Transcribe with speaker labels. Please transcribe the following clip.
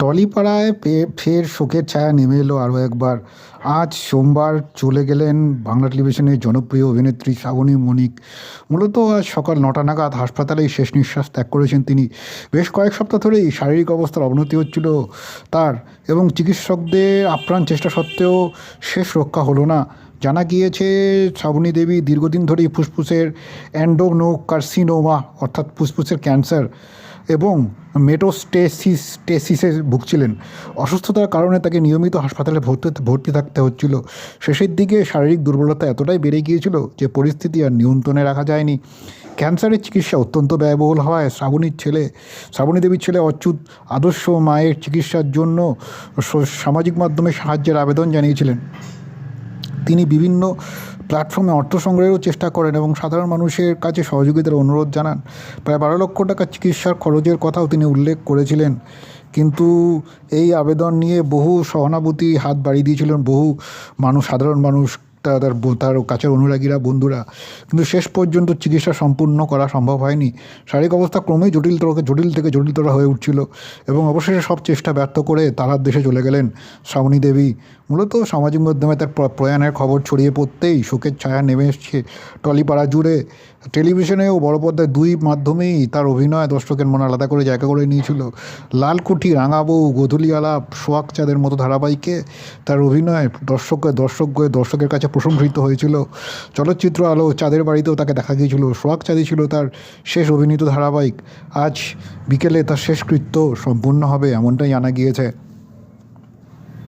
Speaker 1: টলিপাড়ায় ফের শোকের ছায়া নেমে এলো আরও একবার। আজ সোমবার চলে গেলেন বাংলা টেলিভিশনের জনপ্রিয় অভিনেত্রী শ্রাবণী মণিক। মূলত আজ সকাল ৯টা নাগাদ হাসপাতালেই শেষ নিঃশ্বাস ত্যাগ করেছেন তিনি। বেশ কয়েক সপ্তাহ ধরেই শারীরিক অবস্থার অবনতি হচ্ছিল তার, এবং চিকিৎসকদের আপ্রাণ চেষ্টা সত্ত্বেও শেষ রক্ষা হলো না। জানা গিয়েছে, শ্রাবণী দেবী দীর্ঘদিন ধরেই ফুসফুসের অ্যান্ডোনোকার্সিনোমা অর্থাৎ ফুসফুসের ক্যান্সার এবং মেটোস্টেসিসে ভুগছিলেন। অসুস্থতার কারণে তাকে নিয়মিত হাসপাতালে ভর্তি থাকতে হচ্ছিল। শেষের দিকে শারীরিক দুর্বলতা এতটাই বেড়ে গিয়েছিল যে পরিস্থিতি আর নিয়ন্ত্রণে রাখা যায়নি। ক্যান্সারের চিকিৎসা অত্যন্ত ব্যয়বহুল হওয়ায় শ্রাবণী দেবীর ছেলে অচ্যুত আদর্শ মায়ের চিকিৎসার জন্য সামাজিক মাধ্যমে সাহায্যের আবেদন জানিয়েছিলেন। তিনি বিভিন্ন প্ল্যাটফর্মে অর্থ সংগ্রহেরও চেষ্টা করেন এবং সাধারণ মানুষের কাছে সহযোগিতার অনুরোধ জানান। প্রায় ১২ লক্ষ টাকা চিকিৎসার খরচের কথাও তিনি উল্লেখ করেছিলেন। কিন্তু এই আবেদন নিয়ে বহু সহানুভূতি হাত বাড়িয়ে দিয়েছিলেন বহু সাধারণ মানুষ, তার কাছের অনুরাগীরা, বন্ধুরা। কিন্তু শেষ পর্যন্ত চিকিৎসা সম্পূর্ণ করা সম্ভব হয়নি। শারীরিক অবস্থা ক্রমেই জটিল থেকে জটিলতর হয়ে উঠছিল এবং অবশেষে সব চেষ্টা ব্যর্থ করে তারার দেশে চলে গেলেন শ্রাবণী দেবী। মূলত সামাজিক মাধ্যমে তার প্রয়াণের খবর ছড়িয়ে পড়তেই শোকের ছায়া নেমে এসছে টলিপাড়া জুড়ে। টেলিভিশনে ও বড় পর্দায় দুই মাধ্যমেই তার অভিনয় দর্শকের মনে আলাদা করে জায়গা করে নিয়েছিল। লালকুঠি, রাঙাবউ, গোধূলি আলাপ, সোহাগ চাঁদের মতো ধারাবাহিকে তার অভিনয় দর্শকের কাছে প্রশংসিত হয়েছিল। চলচ্চিত্র আলো, চাঁদের বাড়িতেও তাকে দেখা গিয়েছিল। সোহাগ চাঁদই ছিল তার শেষ অভিনীত ধারাবাহিক। আজ বিকেলে তার শেষকৃত্য সম্পূর্ণ হবে এমনটাই জানা গিয়েছে।